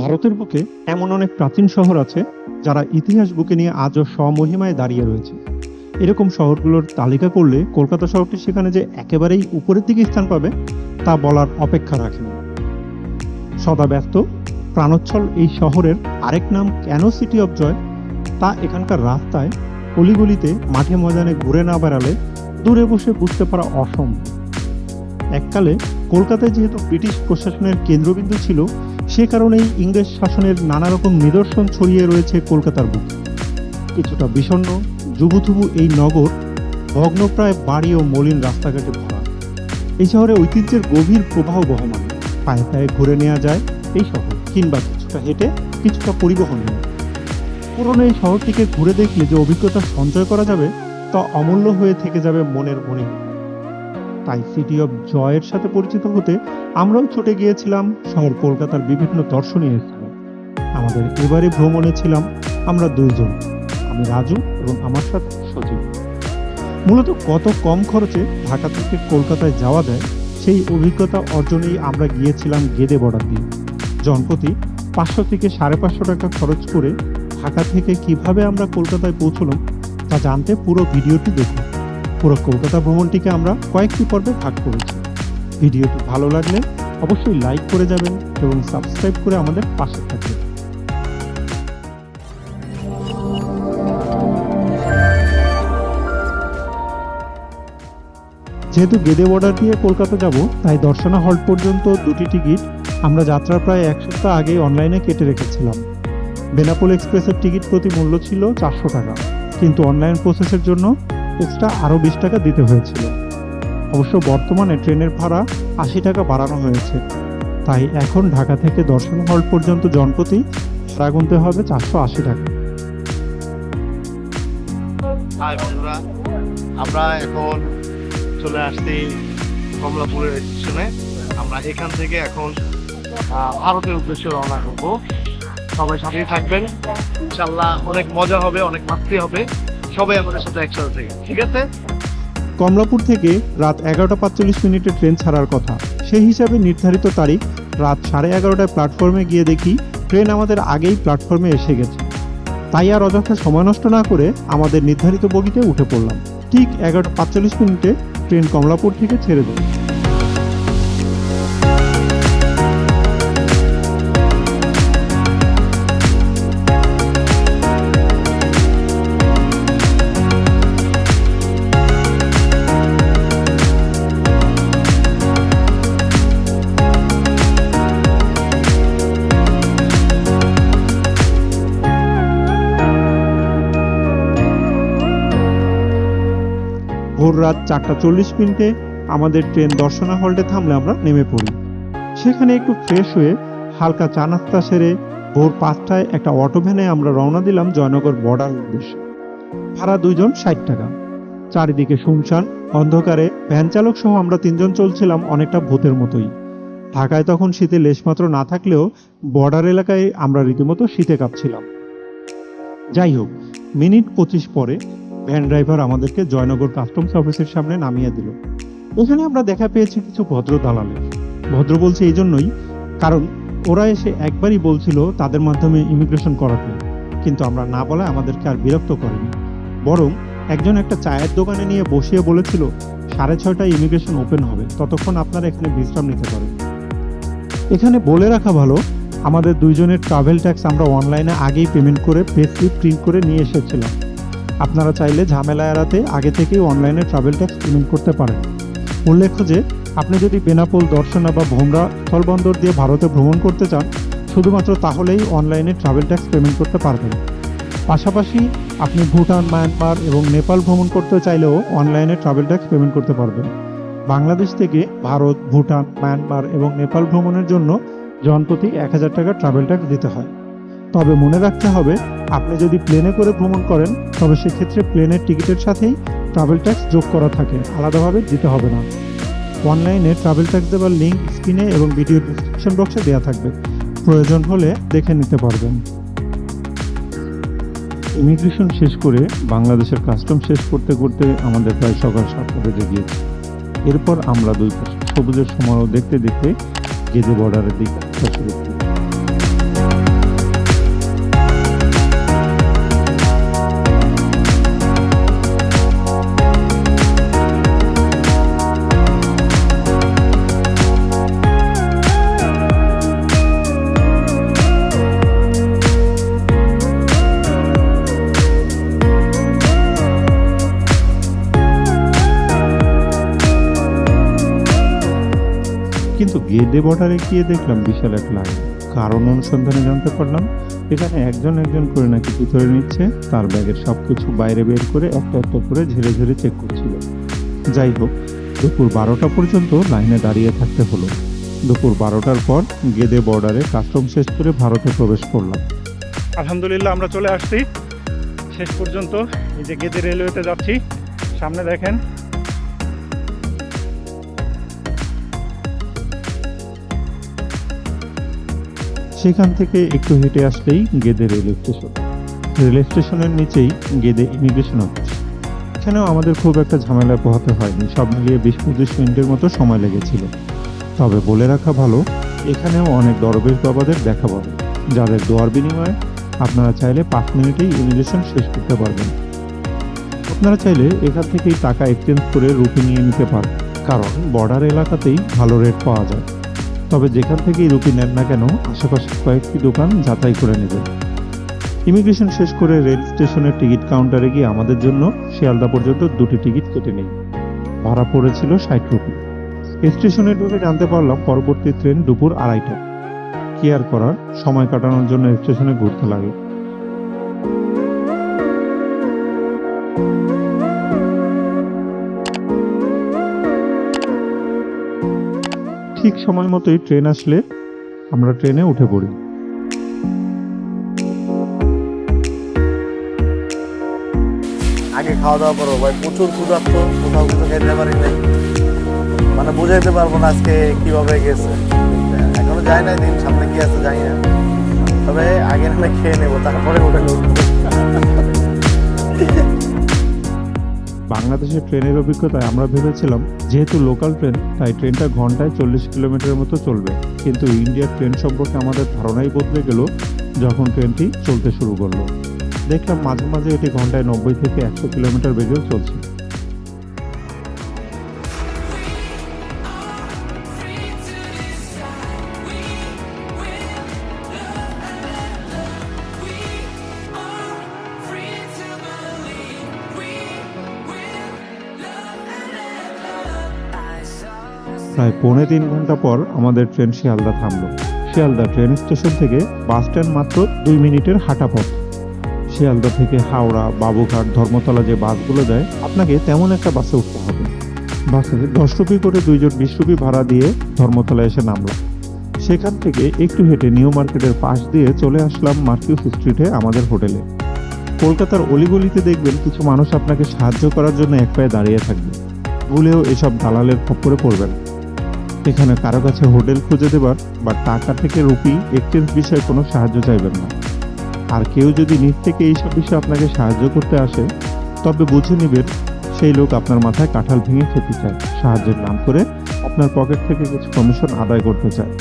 ভারতের বুকে এমন অনেক প্রাচীন শহর আছে যারা ইতিহাস বুকে নিয়ে আজও স্বমহিমায় দাঁড়িয়ে রয়েছে। এরকম শহরগুলোর তালিকা করলে কলকাতা শহরটি সেখানে যে একেবারেই উপরের দিকে স্থান পাবে তা বলার অপেক্ষা রাখে না। সদা ব্যস্ত প্রাণোচ্ছল এই শহরের আরেক নাম কেন সিটি অফ জয়, তা এখানকার রাস্তায় অলিগলিতে মাঠে ময়দানে ঘুরে না বেড়ালে দূরে বসে বুঝতে পারা অসম্ভব। এককালে কলকাতায় যেহেতু ব্রিটিশ প্রশাসনের কেন্দ্রবিন্দু ছিল, সে কারণেই ইংরেজ শাসনের নানা রকম নিদর্শন ছড়িয়ে রয়েছে কলকাতার বুকে। কিছুটা বিষণ্ণ জুবুথুবু এই নগর ভগ্নপ্রায় বাড়ি ও মলিন রাস্তাঘাটে ভরা। এই শহরে ঐতিহ্যের গভীর প্রবাহ বহমান। পায়ে পায়ে ঘুরে নেওয়া যায় এই শহর, কিংবা কিছুটা হেঁটে কিছুটা পরিবহন নিয়ে। পুরনো এই শহরটিকে ঘুরে দেখলে যে অভিজ্ঞতা সঞ্চয় করা যাবে তা অমূল্য হয়ে থেকে যাবে মনের মনে। তাই সিটি অফ জয়ের সাথে পরিচিত হতে আমরাও ছুটে গিয়েছিলাম শহর কলকাতার বিভিন্ন দর্শনীয় স্থানে। আমাদের এবারে ভ্রমণে ছিলাম আমরা দুইজন, আমি রাজু এবং আমার সাথে সজীব। মূলত কত কম খরচে ঢাকা থেকে কলকাতায় যাওয়া যায় সেই অভিজ্ঞতা অর্জনেই আমরা গিয়েছিলাম গেদে বর্ডার দিয়ে। জনপ্রতি 500 থেকে 550 টাকা খরচ করে ঢাকা থেকে কিভাবে আমরা কলকাতায় পৌঁছলাম তা জানতে পুরো ভিডিওটি দেখুন। পুরো কলকাতা ভ্রমণটিকে আমরা কয়েকটি পর্বে ভাগ করেছি। ভিডিওটি ভালো লাগলে অবশ্যই লাইক করে যাবেন এবং সাবস্ক্রাইব করে আমাদের পাশে থাকবেন। যেহেতু গেদে বর্ডার দিয়ে কলকাতা যাব, তাই দর্শনা হল্ট পর্যন্ত দুটি টিকিট আমরা যাত্রার প্রায় 1 সপ্তাহ আগে অনলাইনে কেটে রেখেছিলাম। বেনাপোল এক্সপ্রেসের টিকিট প্রতি মূল্য ছিল 400 টাকা, কিন্তু অনলাইন প্রসেসের জন্য এক্সট্রা আরও 20 টাকা দিতে হয়েছিল। অবশ্য বর্তমানে ট্রেনের ভাড়া 80 টাকা বাড়ানো হয়েছে, তাই এখন ঢাকা থেকে দর্শনা হল্ট পর্যন্ত জনপ্রতি ভাড়া গুনতে হবে 480 টাকা। হাই বন্ধুরা, আমরা এখন চলে আসছি কমলাপুরের স্টেশনে। আমরা এখান থেকে এখন ভারতের উদ্দেশ্যে রওনা করবো। সবাই সাথেই থাকবেন, ইনশাল্লাহ অনেক মজা হবে, অনেক মাস্তি হবে। সবাই আমাদের সাথে একসাথে থেকে, ঠিক আছে? কমলাপুর থেকে রাত 11:45 ট্রেন ছাড়ার কথা। সেই হিসাবে নির্ধারিত তারিখ রাত 11:30টায় প্ল্যাটফর্মে গিয়ে দেখি ট্রেন আমাদের আগেই প্ল্যাটফর্মে এসে গেছে। তাই আর অযথা সময় নষ্ট না করে আমাদের নির্ধারিত বগিতে উঠে পড়লাম। ঠিক 11:45 ট্রেন কমলাপুর থেকে ছেড়ে দেয়। ভোর রাত 4:40 আমাদের ট্রেন দর্শনা হল্টে থামলে আমরা নেমে পড়ি। সেখানে একটু ফ্রেশ হয়ে হালকা চা নাস্তা সেরে ভোর 5টায় একটা অটো ভ্যানে আমরা রওনা দিলাম জয়নগর বর্ডার উদ্দেশ্যে। ভাড়া 2 জন 60 টাকা। চারিদিকে শুনশান অন্ধকারে ভ্যান চালক সহ আমরা 3 জন চলছিলাম অনেকটা ভূতের মতোই। ঢাকায় তখন শীতে লেশমাত্র না থাকলেও বর্ডার এলাকায় আমরা রীতিমতো শীতে কাঁপছিলাম। যাই হোক, মিনিট 25 পরে ভ্যান ড্রাইভার আমাদেরকে জয়নগর কাস্টমস অফিসের সামনে নামিয়ে দিল। এখানে আমরা দেখা পেয়েছি কিছু ভদ্র দালালের। ভদ্র বলছে এই জন্যই কারণ ওরা এসে একবারই বলছিল তাদের মাধ্যমে ইমিগ্রেশন করাতে, কিন্তু আমরা না বলায় আমাদেরকে আর বিরক্ত করেনি। বরং একজন একটা চায়ের দোকানে নিয়ে বসিয়ে বলেছিল 6:30টায় ইমিগ্রেশন ওপেন হবে, ততক্ষণ আপনারা এখানে বিশ্রাম নিতে পারেন। এখানে বলে রাখা ভালো, আমাদের 2 জনের ট্রাভেল ট্যাক্স আমরা অনলাইনে আগেই পেমেন্ট করে পে স্লিপ প্রিন্ট করে নিয়ে এসেছিলাম। আপনারা চাইলে ঝামেলা এড়াতে আগে থেকেই অনলাইনে ট্রাভেল ট্যাক্স পেমেন্ট করতে পারেন। উল্লেখ্য যে আপনি যদি বেনাপোল, দর্শনা বা ভোমরা স্থলবন্দর দিয়ে ভারতে ভ্রমণ করতে চান, শুধুমাত্র তাহলেই অনলাইনে ট্রাভেল ট্যাক্স পেমেন্ট করতে পারবেন। পাশাপাশি আপনি ভুটান, মায়ানমার এবং নেপাল ভ্রমণ করতে চাইলেও অনলাইনে ট্রাভেল ট্যাক্স পেমেন্ট করতে পারবেন। বাংলাদেশ থেকে ভারত, ভুটান, মায়ানমার এবং নেপাল ভ্রমণের জন্য জনপ্রতি 1000 টাকা ট্রাভেল ট্যাক্স দিতে হয়। তবে মনে রাখতে হবে, আপনি যদি প্লেনে করে ভ্রমণ করেন তবে সেক্ষেত্রে প্লেনের টিকিটের সাথেই ট্রাভেল ট্যাক্স যোগ করা থাকে, আলাদাভাবে দিতে হবে না। অনলাইনে ট্রাভেল ট্যাক্স দেওয়ার লিঙ্ক স্ক্রিনে এবং ভিডিও ডিসক্রিপশন বক্সে দেওয়া থাকবে, প্রয়োজন হলে দেখে নিতে পারবেন। ইমিগ্রেশন শেষ করে বাংলাদেশের কাস্টম শেষ করতে করতে আমাদের প্রায় সকাল 7টা বেজে গিয়েছে। এরপর আমরা দুই পাশে সবুজের সমারোহ দেখতে দেখতে গেদে বর্ডারের দিকে শুরু করি। গেদে বর্ডারে গিয়ে দেখলাম বিশাল এক লাইন। কারণ অনুসন্ধানে জানতে পারলাম এখানে একজন একজন করে নাকি ভিতরে নিচ্ছে, তার ব্যাগের সবকিছু বাইরে বের করে একটা একটা করে ঝেড়ে ঝেড়ে চেক করছিল। যাই হোক, দুপুর 12টা পর্যন্ত লাইনে দাঁড়িয়ে থাকতে হলো। দুপুর 12টার পর গেদে বর্ডারে কাস্টম শেষ করে ভারতে প্রবেশ করলাম। আলহামদুলিল্লাহ আমরা চলে আসছি শেষ পর্যন্ত। এই যে গেদে রেলওয়েতে যাচ্ছি, সামনে দেখেন। সেখান থেকে একটু হেঁটে আসলেই গেদে রেল স্টেশন। রেল স্টেশনের নিচেই গেদে ইমিগ্রেশন অফিস। এখানেও আমাদের খুব একটা ঝামেলায় পোহাতে হয়নি, সব মিলিয়ে 20-25 মিনিটের মতো সময় লেগেছিল। তবে বলে রাখা ভালো, এখানেও অনেক দরবেশ বাবাদের দেখা পাবে, যাদের দোয়ার বিনিময়ে আপনারা চাইলে 5 মিনিটেই ইমিগ্রেশন শেষ করতে পারবেন। আপনারা চাইলে এখান থেকেই টাকা এক্সচেঞ্জ করে রুপি নিয়ে নিতে পারেন, কারণ বর্ডার এলাকাতেই ভালো রেট পাওয়া যায়। তবে যেখান থেকেই রুপি নেন না কেন, আশেপাশে কয়েকটি দোকান যাচাই করে নেবেন। ইমিগ্রেশন শেষ করে রেল স্টেশনের টিকিট কাউন্টারে গিয়ে আমাদের জন্য শিয়ালদা পর্যন্ত 2টি টিকিট কেটে নেই। ভাড়া পড়েছিল 60 রুপি। স্টেশনে ঢুকে জানতে পারলাম পরবর্তী ট্রেন দুপুর 2:30টা। কি আর করার, সময় কাটানোর জন্য স্টেশনে ঘুরতে লাগে। ঠিক সময় মতোই ট্রেন আসলে আমরা ট্রেনে উঠে পড়ি। আগে খাওয়া দাওয়া করবো ভাই, প্রচুর ক্ষুধার্ত, কোথাও কিছু খেতে পারি নাই, মানে বুঝাইতে পারবো না আজকে কিভাবে গেছে। এখনো যাই নাই, দিন সামনে কি আছে জানি না, তবে আগে না খেয়ে নেবো, তারপরে উঠে নেবো। বাংলাদেশের ট্রেনের অভিজ্ঞতায় আমরা ভেবেছিলাম যেহেতু লোকাল ট্রেন তাই ট্রেনটা ঘন্টায় 40 কিলোমিটারের মতো চলবে, কিন্তু ইন্ডিয়ার ট্রেন সম্পর্কে আমাদের ধারণাই বদলে গেল যখন ট্রেনটি চলতে শুরু করলো। দেখলাম মাঝে মাঝে এটি ঘন্টায় 90 থেকে 100 কিলোমিটার বেগেও চলছে। প্রায় 3.25 ঘন্টা পর আমাদের ট্রেন শিয়ালদা থামলো। শিয়ালদা ট্রেন স্টেশন থেকে বাস স্ট্যান্ড মাত্র 2 মিনিটের হাঁটা পথ। শিয়ালদা থেকে হাওড়া, বাবুঘাট, ধর্মতলা যে বাসগুলো যায়, আপনাকে তেমন একটা বাসে উঠতে হবে। বাসে 10 রুপি করে 2 জন 20 রুপি ভাড়া দিয়ে ধর্মতলা এসে নামলাম। সেখান থেকে একটু হেঁটে নিউ মার্কেটের পাশ দিয়ে চলে আসলাম মার্কিউস স্ট্রিটে আমাদের হোটেলে। কলকাতার অলিগলিতে দেখবেন কিছু মানুষ আপনাকে সাহায্য করার জন্য এক পায়ে দাঁড়িয়ে থাকবে। ভুলেও এসব দালালের খপ্পরে পড়বেন। এখানে কারো কাছে হোটেল খুঁজে দেবার বা টাকা থেকে রুপি এক্সচেঞ্জ বিষয়ে কোনো সাহায্য চাইবেন না। আর কেউ যদি নিজ থেকে এইসব বিষয়ে আপনাকে সাহায্য করতে আসে, তবে বুঝে নেবেন সেই লোক আপনার মাথায় কাঁঠাল ভেঙে খেতে চায়, সাহায্যের নাম করে আপনার পকেট থেকে কিছু কমিশন আদায় করতে চায়।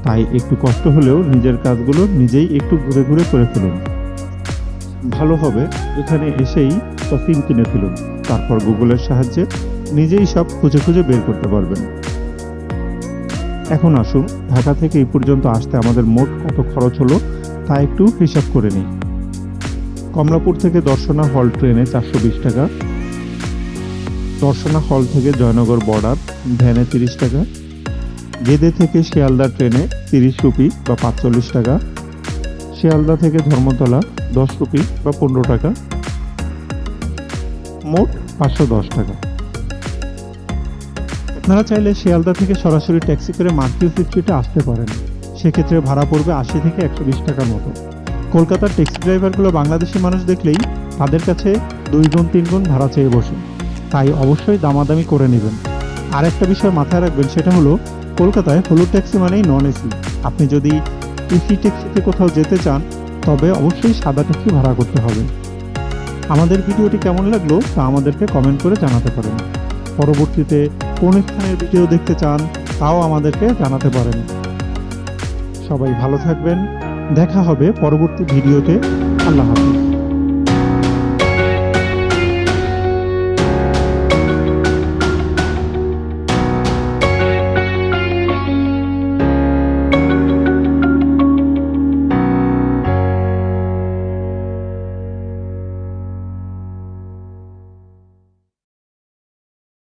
তাই একটু কষ্ট হলেও নিজের কাজগুলো নিজেই একটু ঘুরে ঘুরে করে ফেলুন। ভালো হবে এখানে এসেই সিম কিনে ফেলুন, তারপর গুগলের সাহায্যে নিজেই সব খুঁজে খুঁজে বের করতে পারবেন। এখন আসুন ঢাকা থেকে এই পর্যন্ত আসতে আমাদের মোট কত খরচ হলো তা একটু হিসাব করে নিই। কমলাপুর থেকে দর্শনা হল ট্রেনে 420 টাকা, দর্শনা হল থেকে জয়নগর বর্ডার ভ্যানে 30 টাকা, গেদে থেকে শিয়ালদা ট্রেনে 30 রুপি বা 45 টাকা, শিয়ালদা থেকে ধর্মতলা 10 রুপি বা 15 টাকা, মোট 510 টাকা। আপনারা চাইলে শিয়ালদা থেকে সরাসরি ট্যাক্সি করে মার্কিউস স্ট্রিটে আসতে পারেন। সেক্ষেত্রে ভাড়া পড়বে 80 থেকে 120 টাকার মতো। কলকাতার ট্যাক্সি ড্রাইভারগুলো বাংলাদেশি মানুষ দেখলেই তাদের কাছে 2 গুণ 3 গুণ ভাড়া চেয়ে বসে, তাই অবশ্যই দামাদামি করে নেবেন। আর একটা বিষয় মাথায় রাখবেন, সেটা হলো কলকাতায় হলুদ ট্যাক্সি মানেই নন এসি। আপনি যদি এসি ট্যাক্সিতে কোথাও যেতে চান তবে অবশ্যই সাদা ট্যাক্সি ভাড়া করতে হবে। আমাদের ভিডিওটি কেমন লাগলো তা আমাদেরকে কমেন্ট করে জানাতে পারেন। পরবর্তীতে কোন স্থানের ভিডিও দেখতে চান তাও আমাদেরকে জানাতে পারেন। সবাই ভালো থাকবেন, দেখা হবে পরবর্তী ভিডিওতে। আল্লাহ হাফেজ।